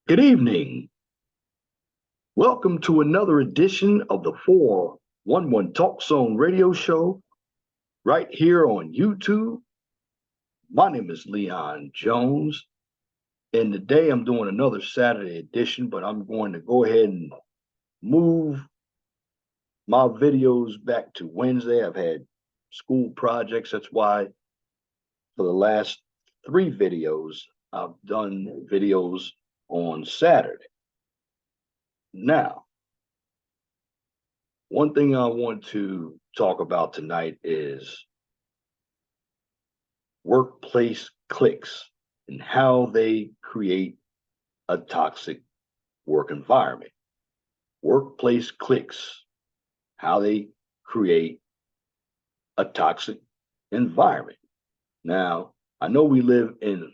Good evening. Welcome to another edition of the 411 Talk Zone radio show right here on YouTube. My name is Leon Jones, and today I'm doing another Saturday edition, but I'm going to go ahead and move my videos back to Wednesday. I've had school projects. That's why for the last three videos, I've done videos on Saturday. Now, one thing I want to talk about tonight is workplace cliques and how they create a toxic work environment. Workplace cliques, how they create a toxic environment. Now, I know we live in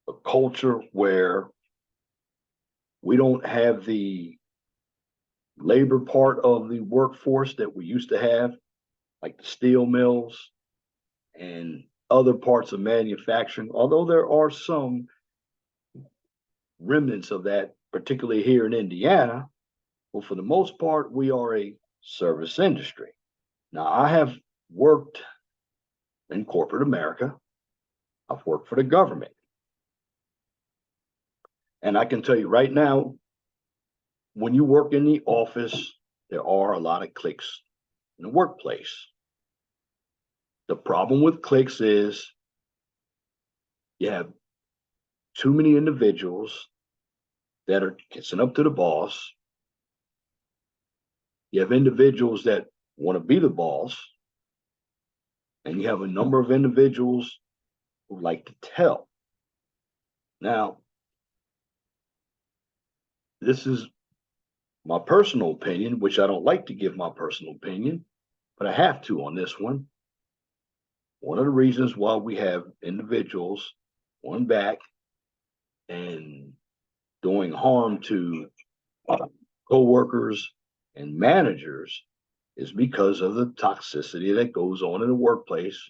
a culture where we don't have the labor part of the workforce that we used to have, like the steel mills and other parts of manufacturing, although there are some remnants of that, particularly here in Indiana. Well, for the most part, we are a service industry. Now, I have worked in corporate America, I've worked for the government. And I can tell you right now, when you work in the office, there are a lot of cliques in the workplace. The problem with cliques is you have too many individuals that are kissing up to the boss. You have individuals that want to be the boss, and you have a number of individuals who like to tell. Now, this is my personal opinion, which I don't like to give my personal opinion, but I have to on this one. One of the reasons why we have individuals going back and doing harm to co-workers and managers is because of the toxicity that goes on in the workplace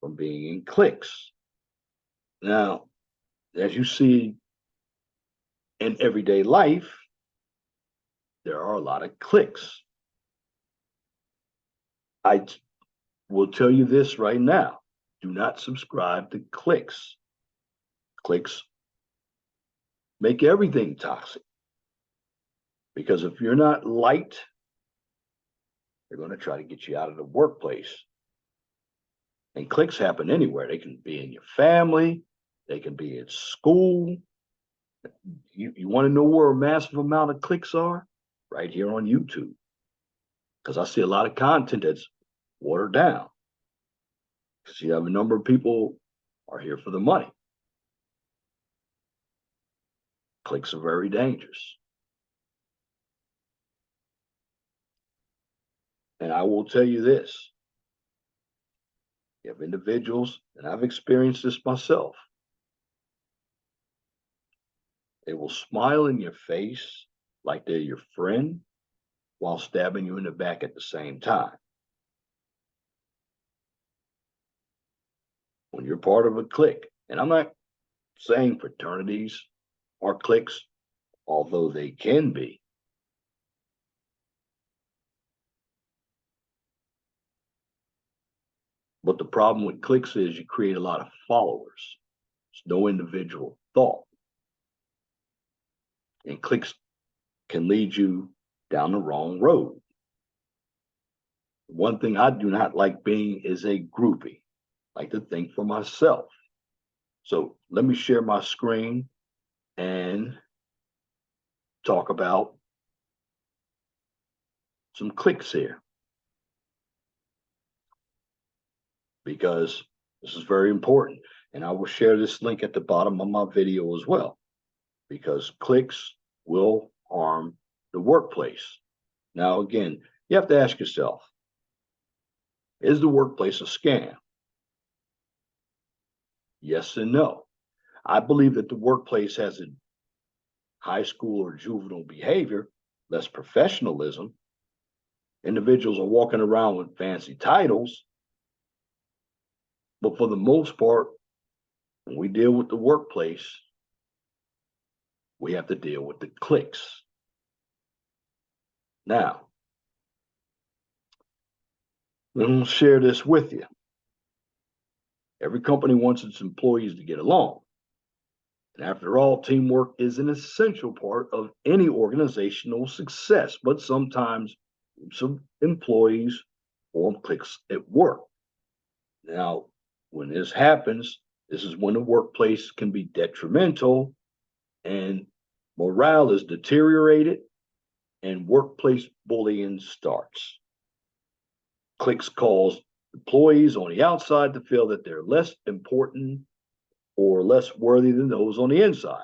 from being in cliques. Now, as you see in everyday life, there are a lot of cliques. I will tell you this right now. Do not subscribe to cliques. Cliques make everything toxic. Because if you're not liked, they're going to try to get you out of the workplace. And cliques happen anywhere. They can be in your family, they can be at school. You want to know where a massive amount of cliques are? Right here on YouTube. Because I see a lot of content that's watered down. Because you have a number of people are here for the money. Cliques are very dangerous. And I will tell you this. You have individuals, and I've experienced this myself. They will smile in your face like they're your friend while stabbing you in the back at the same time. When you're part of a clique, and I'm not saying fraternities are cliques, although they can be. But the problem with cliques is you create a lot of followers. There's no individual thought. And cliques can lead you down the wrong road. One thing I do not like being is a groupie. I like to think for myself. So let me share my screen and talk about some cliques here. Because this is very important. And I will share this link at the bottom of my video as well. Because cliques will harm the workplace. Now, again, you have to ask yourself, is the workplace a scam? Yes and no. I believe that the workplace has a high school or juvenile behavior, less professionalism. Individuals are walking around with fancy titles. But for the most part, when we deal with the workplace, we have to deal with the cliques. Now, let me share this with you. Every company wants its employees to get along. And after all, teamwork is an essential part of any organizational success, but sometimes groups of employees form cliques at work. Now, when this happens, this is when the workplace can be detrimental and morale is deteriorated and workplace bullying starts. Cliques cause employees on the outside to feel that they're less important or less worthy than those on the inside.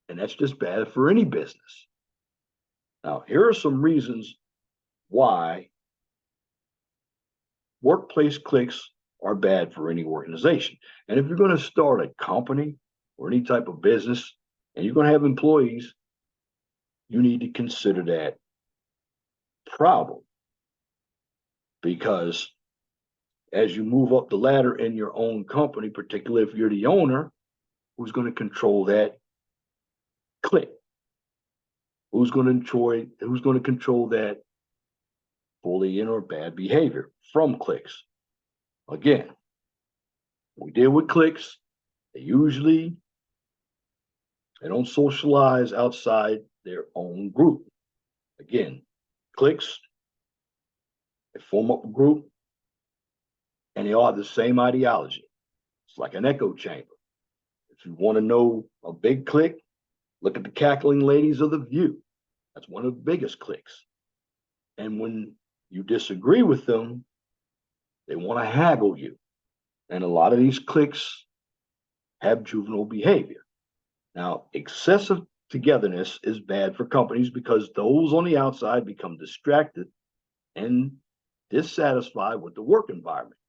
And that's just bad for any business. Now, here are some reasons why workplace cliques are bad for any organization. And if you're going to start a company or any type of business and you're going to have employees, you need to consider that problem. Because as you move up the ladder in your own company, particularly if you're the owner, who's going to control that clique? Who's going to control that bullying or bad behavior from cliques? Again, we deal with cliques. They don't socialize outside their own group. Again, cliques, they form up a group and they all have the same ideology. It's like an echo chamber. If you want to know a big clique, look at the cackling ladies of The View. That's one of the biggest cliques. And when you disagree with them, they want to haggle you. And a lot of these cliques have juvenile behavior. Now, excessive togetherness is bad for companies because those on the outside become distracted and dissatisfied with the work environment.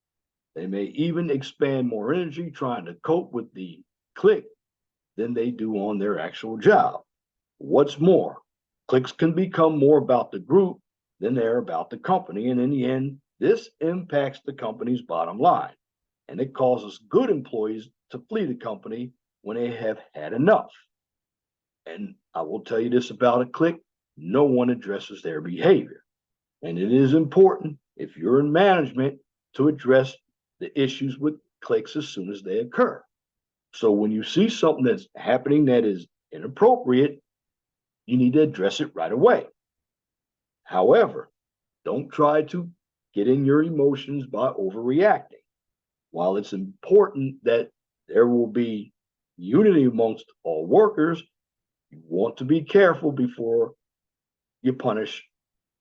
They may even expend more energy trying to cope with the clique than they do on their actual job. What's more, cliques can become more about the group than they're about the company. And in the end, this impacts the company's bottom line. And it causes good employees to flee the company when they have had enough. And I will tell you this about a clique: no one addresses their behavior. And it is important, if you're in management, to address the issues with cliques as soon as they occur. So when you see something that's happening that is inappropriate, you need to address it right away. However, don't try to get in your emotions by overreacting. While it's important that there will be unity amongst all workers, you want to be careful before you punish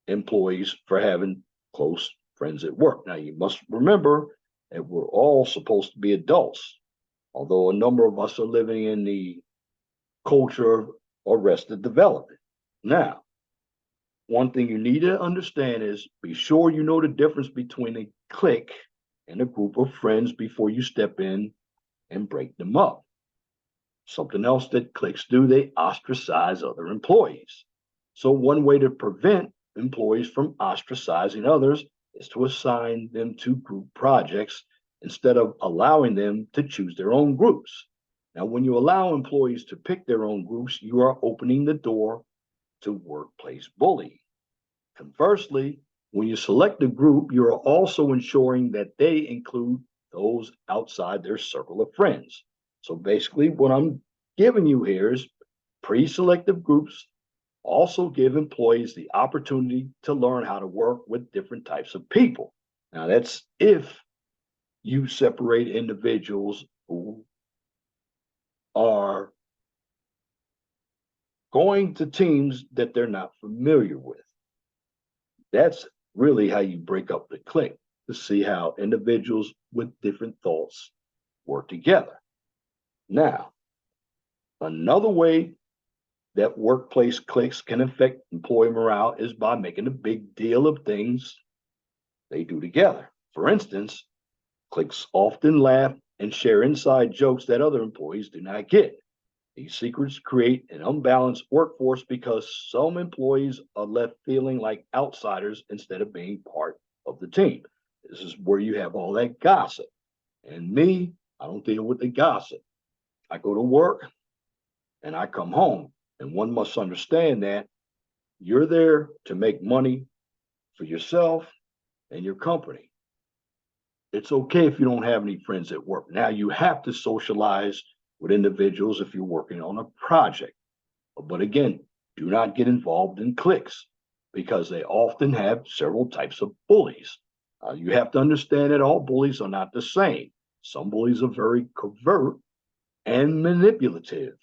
employees for having close friends at work. Now, you must remember that we're all supposed to be adults, although a number of us are living in the culture of arrested development. Now, one thing you need to understand is be sure you know the difference between a clique and a group of friends before you step in and break them up. Something else that cliques do, they ostracize other employees. So one way to prevent employees from ostracizing others is to assign them to group projects instead of allowing them to choose their own groups. Now, when you allow employees to pick their own groups, you are opening the door to workplace bullying. Conversely, when you select a group, you are also ensuring that they include those outside their circle of friends. So basically, what I'm giving you here is pre-selective groups also give employees the opportunity to learn how to work with different types of people. Now, that's if you separate individuals who are going to teams that they're not familiar with. That's really how you break up the clique, to see how individuals with different thoughts work together. Now, another way that workplace cliques can affect employee morale is by making a big deal of things they do together. For instance, cliques often laugh and share inside jokes that other employees do not get. These secrets create an unbalanced workforce because some employees are left feeling like outsiders instead of being part of the team. This is where you have all that gossip. And me, I don't deal with the gossip. I go to work and I come home. And one must understand that you're there to make money for yourself and your company. It's okay if you don't have any friends at work. Now, you have to socialize with individuals if you're working on a project. But again, do not get involved in cliques because they often have several types of bullies. You have to understand that all bullies are not the same. Some bullies are very covert and manipulative.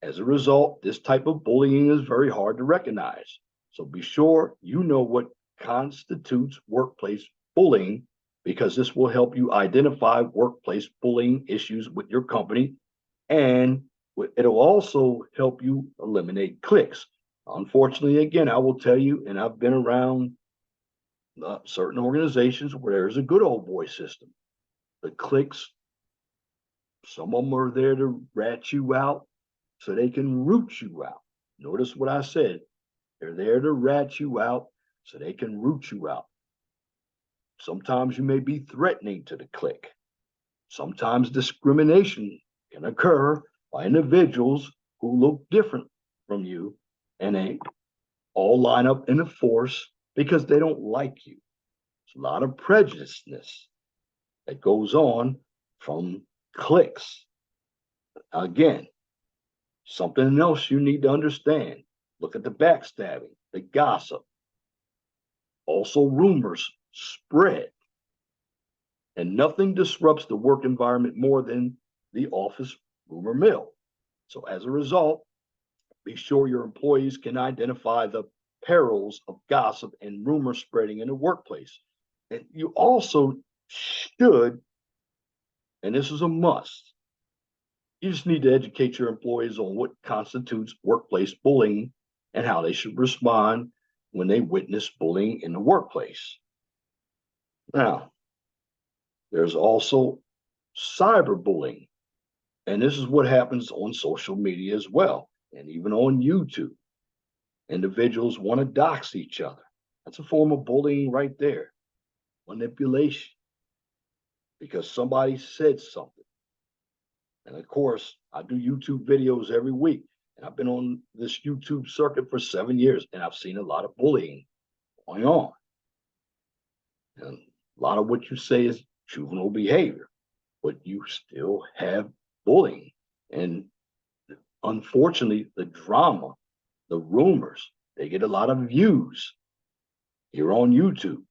As a result, this type of bullying is very hard to recognize. So be sure you know what constitutes workplace bullying because this will help you identify workplace bullying issues with your company, and it'll also help you eliminate cliques. Unfortunately, again, I will tell you, and I've been around certain organizations where there's a good old boy system. The cliques, some of them are there to rat you out so they can root you out. Notice what I said. They're there to rat you out so they can root you out. Sometimes you may be threatening to the clique. Sometimes discrimination can occur by individuals who look different from you, and they all line up in a force because they don't like you. It's a lot of prejudiceness that goes on from cliques. Again, something else you need to understand. Look at the backstabbing, the gossip. Also, rumors spread, and nothing disrupts the work environment more than the office rumor mill. So, as a result, be sure your employees can identify the perils of gossip and rumor spreading in the workplace. And you also should, and this is a must, you just need to educate your employees on what constitutes workplace bullying and how they should respond when they witness bullying in the workplace. Now, there's also cyberbullying, and this is what happens on social media as well, and even on YouTube. Individuals want to dox each other. That's a form of bullying right there. Manipulation, because somebody said something. And of course, I do YouTube videos every week, and I've been on this YouTube circuit for 7 years, and I've seen a lot of bullying going on. And a lot of what you say is juvenile behavior, but you still have bullying. And unfortunately, the drama, the rumors, they get a lot of views here on YouTube.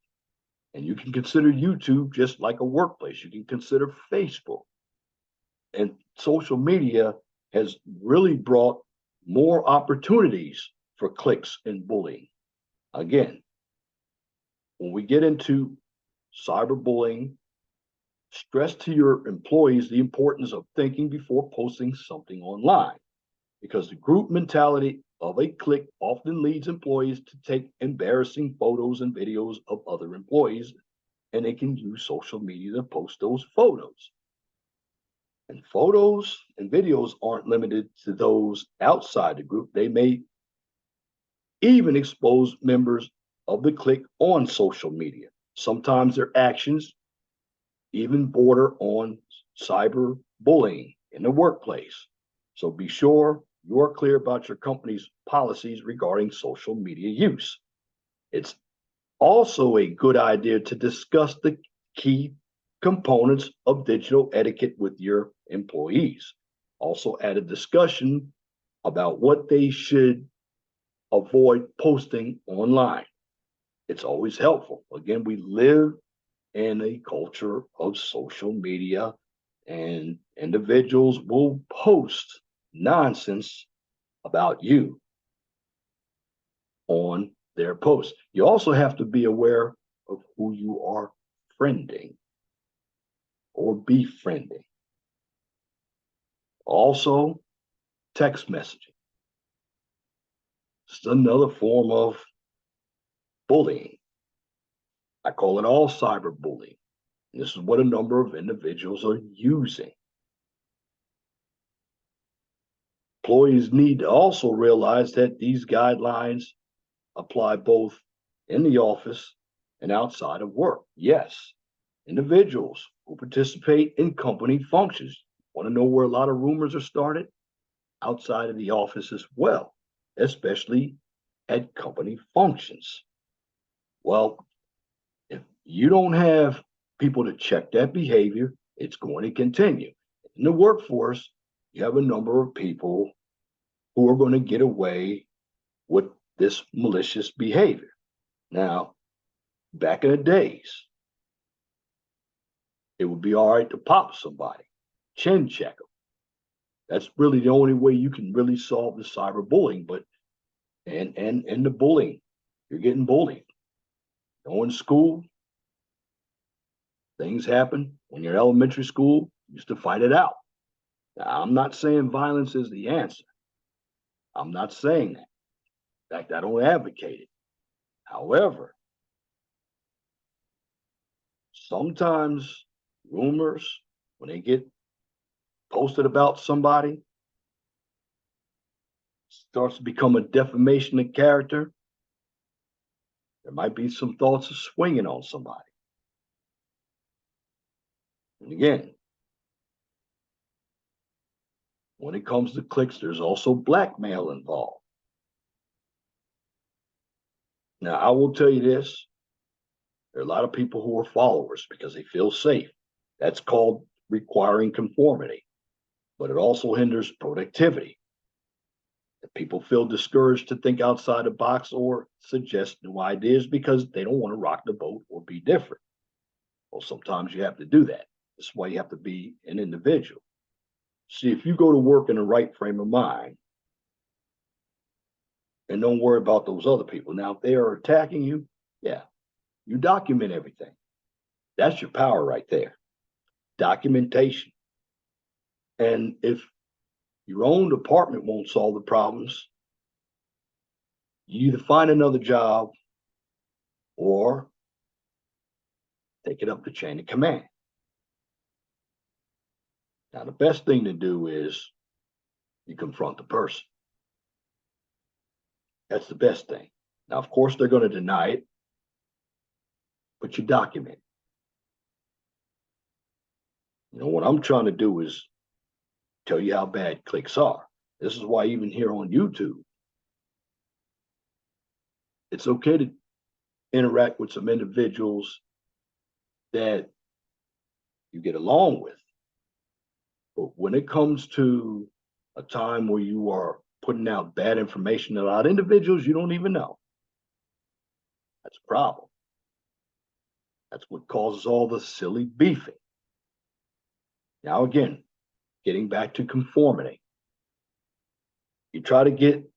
And you can consider YouTube just like a workplace. You can consider Facebook. And social media has really brought more opportunities for cliques and bullying. Again, when we get into cyberbullying, stress to your employees the importance of thinking before posting something online, because the group mentality of a clique often leads employees to take embarrassing photos and videos of other employees, and they can use social media to post those photos. And photos and videos aren't limited to those outside the group. They may even expose members of the clique on social media. Sometimes their actions even border on cyberbullying in the workplace. So be sure you're clear about your company's policies regarding social media use. It's also a good idea to discuss the key components of digital etiquette with your employees. Also add a discussion about what they should avoid posting online. It's always helpful. Again, we live in a culture of social media, and individuals will post nonsense about you on their posts. You also have to be aware of who you are friending or befriending. Also, text messaging. It's another form of bullying. I call it all cyberbullying. And this is what a number of individuals are using. Employees need to also realize that these guidelines apply both in the office and outside of work. Yes, individuals who participate in company functions. Want to know where a lot of rumors are started? outside of the office as well, especially at company functions. Well, if you don't have people to check that behavior, it's going to continue. In the workforce, you have a number of people who are going to get away with this malicious behavior. Now, back in the days, it would be all right to pop somebody, chin check them. That's really the only way you can really solve the cyberbullying. But and the bullying, you're getting bullied. Going to school, things happen. When you're in elementary school, you used to fight it out. Now, I'm not saying violence is the answer. I'm not saying that. In fact, I don't advocate it. However, sometimes rumors, when they get posted about somebody, starts to become a defamation of character. There might be some thoughts of swinging on somebody. And again, when it comes to cliques, there's also blackmail involved. Now, I will tell you this, there are a lot of people who are followers because they feel safe. That's called requiring conformity, but it also hinders productivity. If people feel discouraged to think outside the box or suggest new ideas because they don't want to rock the boat or be different. Well, sometimes you have to do that. That's why you have to be an individual. See, if you go to work in the right frame of mind and don't worry about those other people. Now, if they are attacking you, yeah, you document everything. That's your power right there. Documentation. And if your own department won't solve the problems, you either find another job or take it up the chain of command. Now, the best thing to do is you confront the person. That's the best thing. Now, of course, they're going to deny it, but you document. You know, what I'm trying to do is tell you how bad cliques are. This is why even here on YouTube, it's okay to interact with some individuals that you get along with. But when it comes to a time where you are putting out bad information about individuals you don't even know, that's a problem. That's what causes all the silly beefing. Now, again, getting back to conformity, you try to get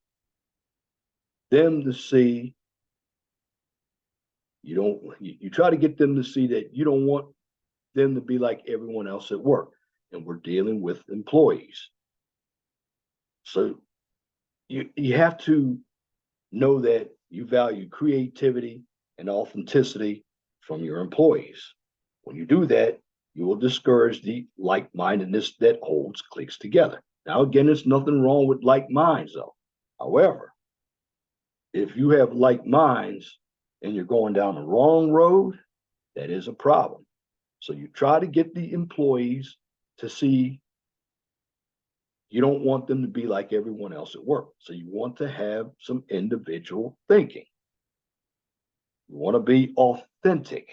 them to see you try to get them to see that you don't want them to be like everyone else at work. And we're dealing with employees. So you have to know that you value creativity and authenticity from your employees. When you do that, you will discourage the like-mindedness that holds cliques together. Now, again, there's nothing wrong with like minds, though. However, if you have like minds and you're going down the wrong road, that is a problem. So you try to get the employees to see you don't want them to be like everyone else at work. So you want to have some individual thinking. You want to be authentic.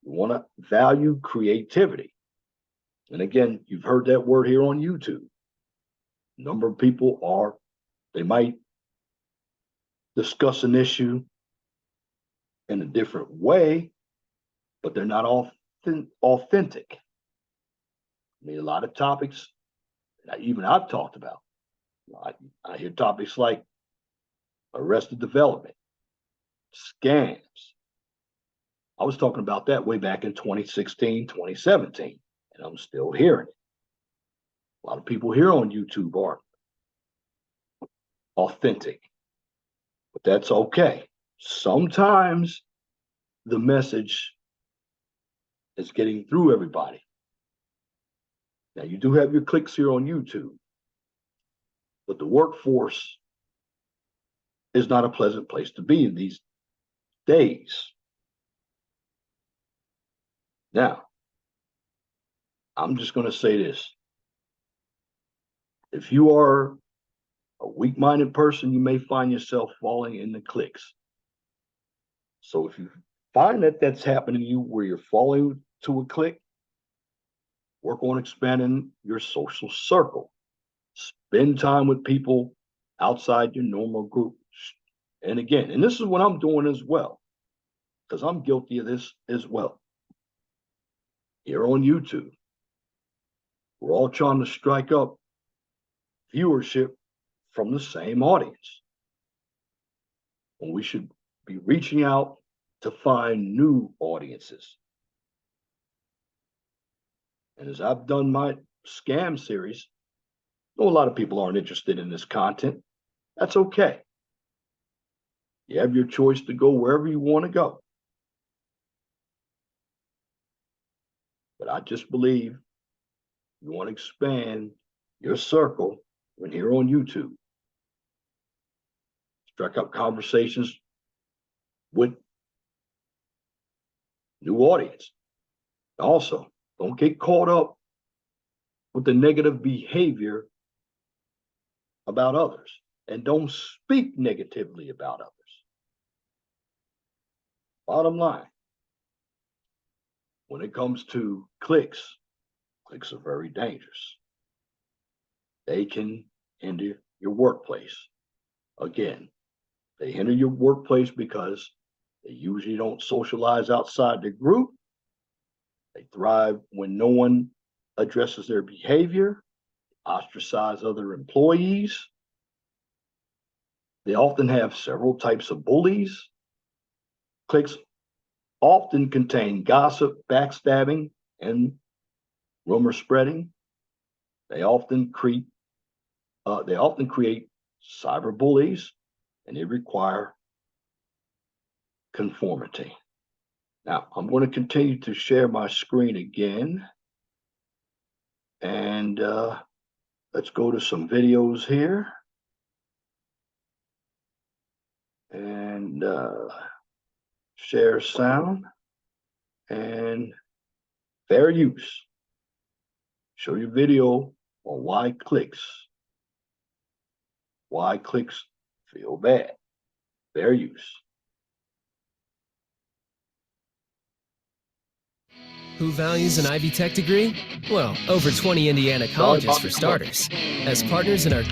You want to value creativity. And again, you've heard that word here on YouTube. A number of people they might discuss an issue in a different way, but they're not authentic. I mean, a lot of topics that even I've talked about. I hear topics like arrested development, scams. I was talking about that way back in 2016, 2017, and I'm still hearing it. A lot of people here on YouTube are authentic, but that's okay. Sometimes the message is getting through everybody. Now, you do have your cliques here on YouTube, but the workforce is not a pleasant place to be in these days. Now, I'm just going to say this. If you are A weak-minded person, you may find yourself falling into cliques. So if you find that that's happening to you where you're falling to a clique, work on expanding your social circle. Spend time with people outside your normal group. And again, and this is what I'm doing as well, because I'm guilty of this as well. Here on YouTube, we're all trying to strike up viewership from the same audience. And we should be reaching out to find new audiences. And as I've done my scam series, I know a lot of people aren't interested in this content. That's okay. You have your choice to go wherever you want to go. But I just believe you want to expand your circle when here on YouTube. Strike up conversations with new audience. Also, don't get caught up with the negative behavior about others, and don't speak negatively about others. Bottom line, when it comes to cliques are very dangerous. They can hinder your workplace. Again, they hinder your workplace because they usually don't socialize outside the group. They thrive when no one addresses their behavior, ostracize other employees. They often have several types of bullies. Cliques often contain gossip, backstabbing, and rumor spreading. They often create cyberbullies, and they require conformity. Now, I'm going to continue to share my screen again, and let's go to some videos here, and share sound, and fair use. Show your video on why cliques feel bad. Fair use. Who values an Ivy Tech degree? Well, over 20 Indiana colleges for starters. As partners in our...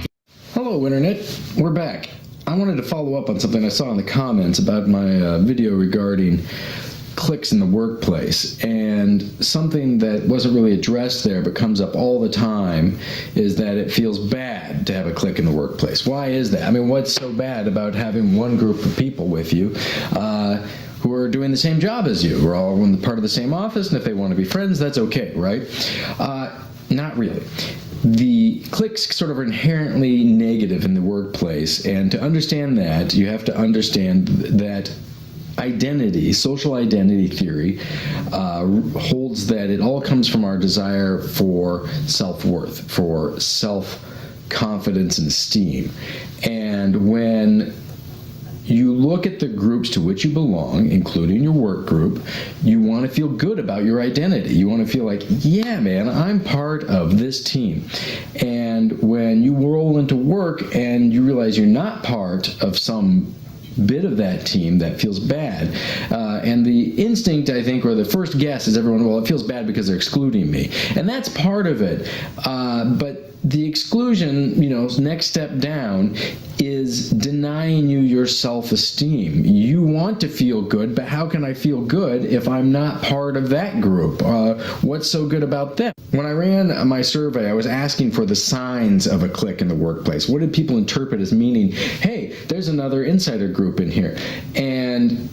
Hello, Internet. We're back. I wanted to follow up on something I saw in the comments about my video regarding cliques in the workplace, and something that wasn't really addressed there but comes up all the time is that it feels bad to have a clique in the workplace. Why is that? I mean, what's so bad about having one group of people with you who are doing the same job as you? We're all part of the same office, and if they want to be friends, that's okay, right? Not really. The cliques sort of are inherently negative in the workplace, and to understand that, you have to understand that identity, social identity theory, holds that it all comes from our desire for self-worth, for self-confidence and esteem. And when you look at the groups to which you belong, including your work group, you want to feel good about your identity. You want to feel like, yeah, man, I'm part of this team. And when you roll into work and you realize you're not part of some bit of that team, that feels bad. And the instinct, I think, or the first guess is everyone, well, it feels bad because they're excluding me. And that's part of it. But the exclusion, next step down is denying you your self-esteem. You want to feel good, but how can I feel good if I'm not part of that group? What's so good about them? When I ran my survey, I was asking for the signs of a clique in the workplace. What did people interpret as meaning, hey, there's another insider group in here? And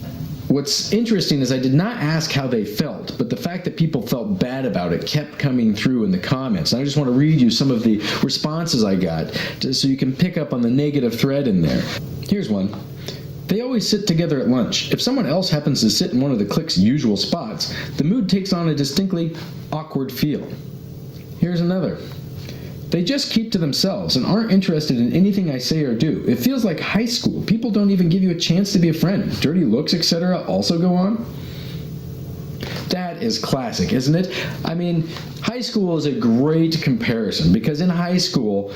what's interesting is I did not ask how they felt, but the fact that people felt bad about it kept coming through in the comments. And I just want to read you some of the responses I got so you can pick up on the negative thread in there. Here's one. They always sit together at lunch. If someone else happens to sit in one of the clique's usual spots, the mood takes on a distinctly awkward feel. Here's another. They just keep to themselves and aren't interested in anything I say or do. It feels like high school. People don't even give you a chance to be a friend. Dirty looks, etc. also go on. That is classic, isn't it? I mean, high school is a great comparison because in high school,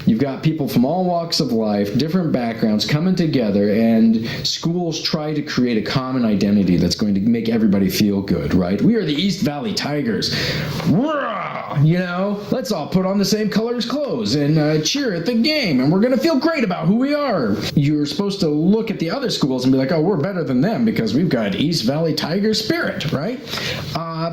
You've got people from all walks of life, different backgrounds coming together, and schools try to create a common identity that's going to make everybody feel good, right? We are the East Valley Tigers. You know, let's all put on the same colors clothes and cheer at the game, and we're going to feel great about who we are. You're supposed to look at the other schools and be like, oh, we're better than them because we've got East Valley Tiger spirit, right?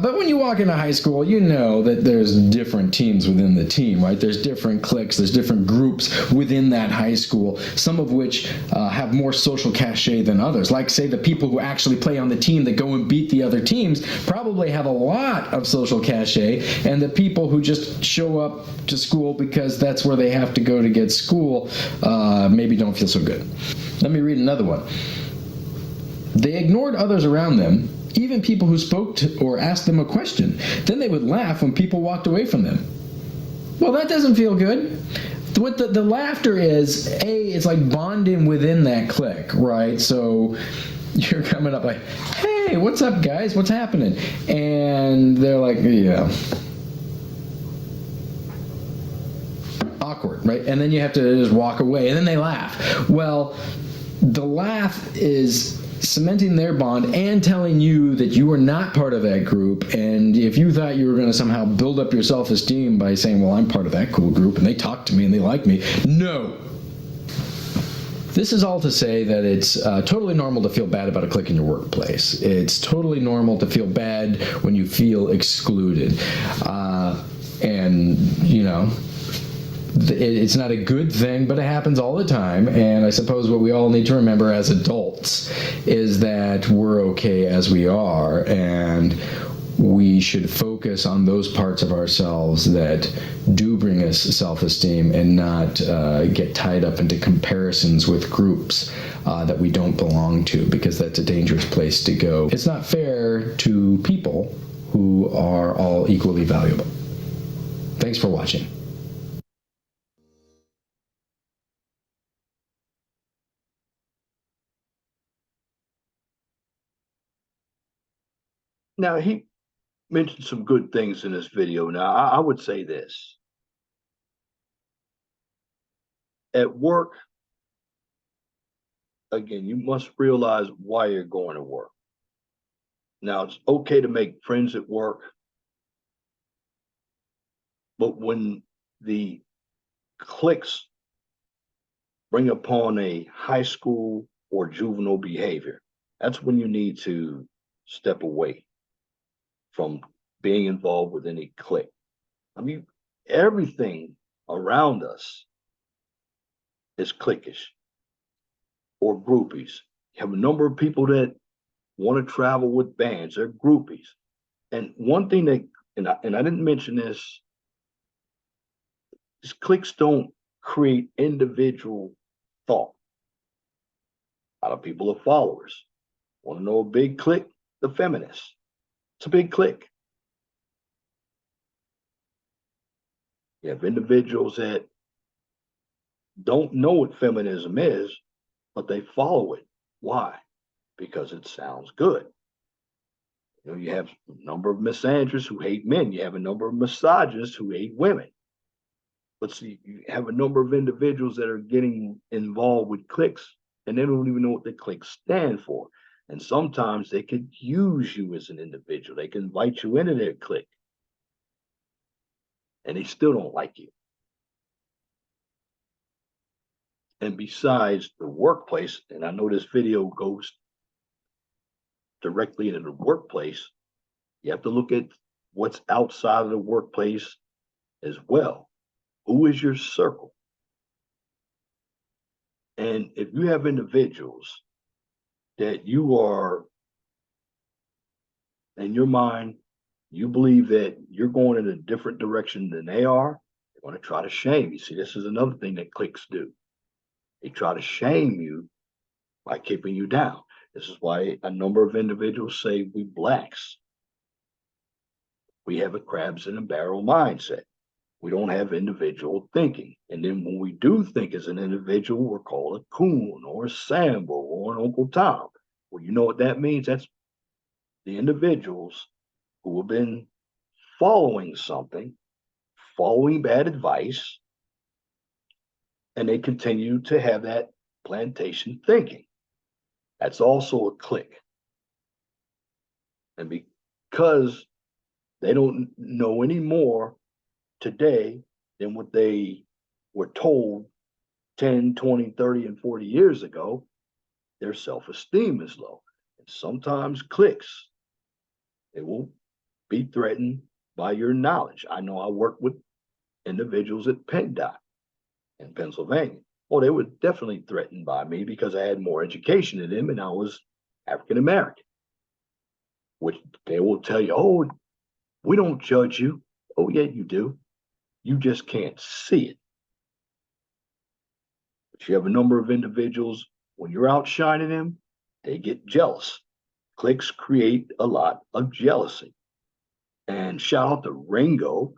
But when you walk into high school, you know that there's different teams within the team, right? There's different cliques, there's different groups within that high school, some of which have more social cachet than others. Like, say, the people who actually play on the team that go and beat the other teams probably have a lot of social cachet, and the people who just show up to school because that's where they have to go to get school maybe don't feel so good. Let me read another one. They ignored others around them, even people who spoke to or asked them a question. Then they would laugh when people walked away from them. Well, that doesn't feel good. What the laughter is, it's like bonding within that clique, right? So you're coming up like, hey, what's up, guys? What's happening? And they're like, yeah. Awkward, right? And then you have to just walk away, and then they laugh. Well, the laugh is cementing their bond and telling you that you are not part of that group. And if you thought you were going to somehow build up your self-esteem by saying, well, I'm part of that cool group and they talk to me and they like me, no. This is all to say that it's totally normal to feel bad about a clique in your workplace. It's totally normal to feel bad when you feel excluded. And, you know, it's not a good thing, but it happens all the time. And I suppose what we all need to remember as adults is that we're okay as we are, and we should focus on those parts of ourselves that do bring us self-esteem and not get tied up into comparisons with groups that we don't belong to, because that's a dangerous place to go. It's not fair to people who are all equally valuable. Thanks for watching. Now, he mentioned some good things in this video. Now, I would say this. At work, again, you must realize why you're going to work. Now, it's okay to make friends at work, but when the cliques bring upon a high school or juvenile behavior, that's when you need to step away from being involved with any clique. I mean, everything around us is cliquish or groupies. You have a number of people that want to travel with bands, they're groupies. And one thing that, and I didn't mention this, is cliques don't create individual thought. A lot of people are followers. Want to know a big clique? The feminists. It's a big clique. You have individuals that don't know what feminism is, but they follow it. Why? Because it sounds good. You know, you have a number of misandrists who hate men. You have a number of misogynists who hate women. But see, you have a number of individuals that are getting involved with cliques, and they don't even know what the cliques stand for. And sometimes they could use you as an individual. They can invite you into their clique, and they still don't like you. And besides the workplace, and I know this video goes directly into the workplace, you have to look at what's outside of the workplace as well. Who is your circle? And if you have individuals that you are, in your mind, you believe that you're going in a different direction than they are, they're going to try to shame you. See, this is another thing that cliques do. They try to shame you by keeping you down. This is why a number of individuals say we blacks, we have a crabs in a barrel mindset. We don't have individual thinking. And then when we do think as an individual, we're called a coon or a Sambo or an Uncle Tom. Well, you know what that means? That's the individuals who have been following something, following bad advice, and they continue to have that plantation thinking. That's also a clique. And because they don't know any more today than what they were told 10, 20, 30, and 40 years ago, their self-esteem is low. And sometimes cliques, they will be threatened by your knowledge. I know I worked with individuals at PennDOT in Pennsylvania. Well, they were definitely threatened by me because I had more education than them and I was African American, which they will tell you, oh, we don't judge you. Oh, yeah, you do. You just can't see it. But you have a number of individuals, when you're outshining them, they get jealous. Cliques create a lot of jealousy. And shout out to Ringo.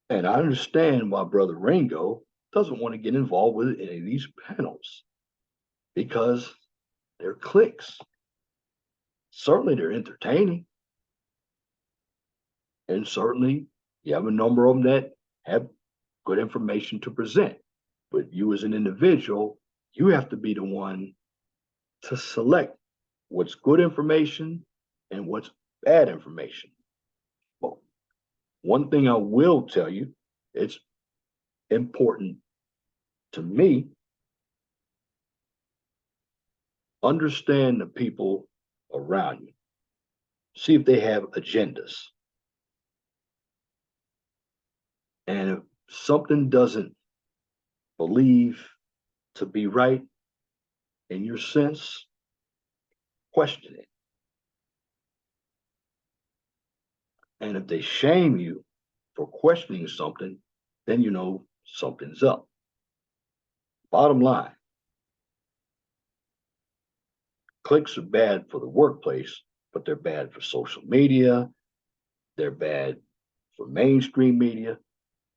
And I understand why Brother Ringo doesn't want to get involved with any of these panels because they're cliques. Certainly they're entertaining. And certainly you have a number of them that have good information to present. But you as an individual, you have to be the one to select what's good information and what's bad information. Well, one thing I will tell you, it's important to me, understand the people around you. See if they have agendas. And if something doesn't believe to be right in your sense, question it. And if they shame you for questioning something, then you know something's up. Bottom line, cliques are bad for the workplace, but they're bad for social media. They're bad for mainstream media.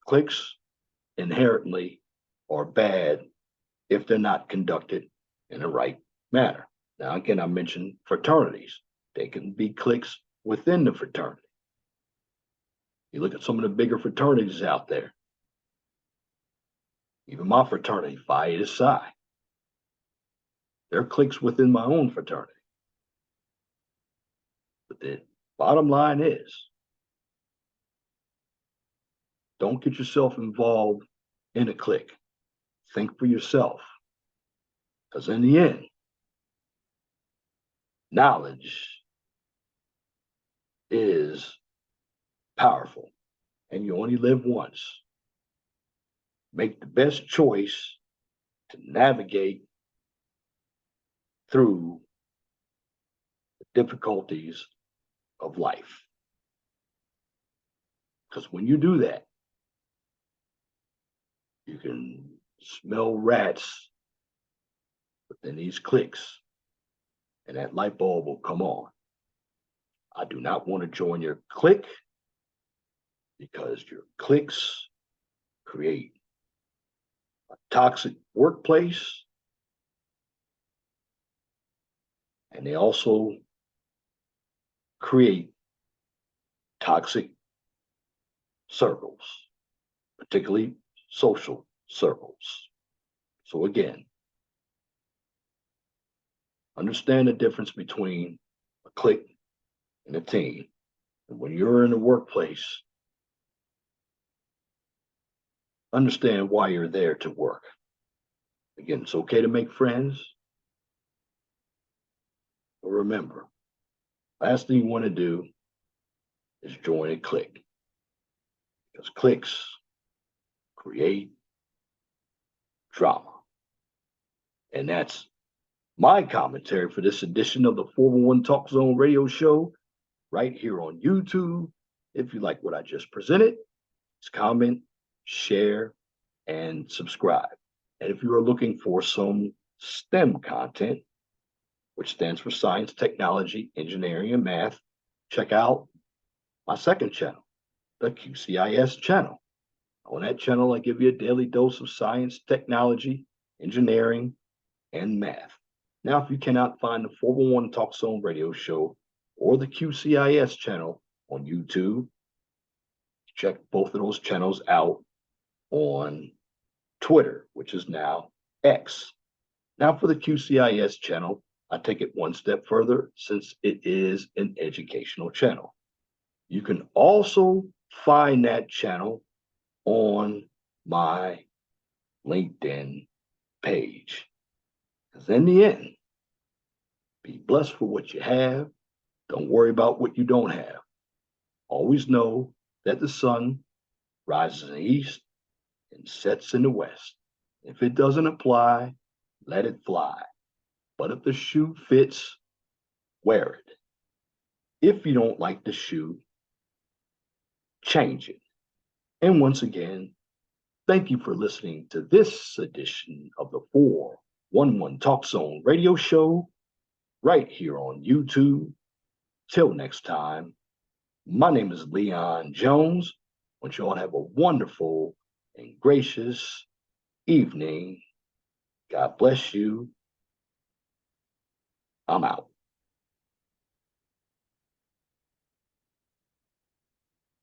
Cliques inherently are bad if they're not conducted in the right manner. Now, again, I mentioned fraternities. They can be cliques within the fraternity. You look at some of the bigger fraternities out there. Even my fraternity, Phi Eta Psi. There are cliques within my own fraternity. But the bottom line is, don't get yourself involved in a clique. Think for yourself. Because in the end, knowledge is powerful and you only live once. Make the best choice to navigate through the difficulties of life. Because when you do that, you can smell rats within these cliques, and that light bulb will come on. I do not want to join your clique because your cliques create a toxic workplace, and they also create toxic circles, particularly social circles. So again, understand the difference between a clique and a team. And when you're in the workplace, understand why you're there to work. Again, it's okay to make friends. But remember, last thing you want to do is join a clique. Because cliques create drama. And that's my commentary for this edition of the 411 Talk Zone radio show right here on YouTube. If you like what I just presented, just comment, share, and subscribe. And if you are looking for some STEM content, which stands for science, technology, engineering, and math, check out my second channel, the QCIS channel. On that channel, I give you a daily dose of science, technology, engineering, and math. Now, if you cannot find the 411 Talk Zone radio show or the QCIS channel on YouTube, check both of those channels out on Twitter, which is now X. Now for the QCIS channel, I take it one step further since it is an educational channel. You can also find that channel on my LinkedIn page. Because in the end, be blessed for what you have. Don't worry about what you don't have. Always know that the sun rises in the east and sets in the west. If it doesn't apply, let it fly. But if the shoe fits, wear it. If you don't like the shoe, change it. And once again, thank you for listening to this edition of the 411 Talk Zone radio show right here on YouTube. Till next time, my name is Leon Jones. I want you all to have a wonderful and gracious evening. God bless you. I'm out.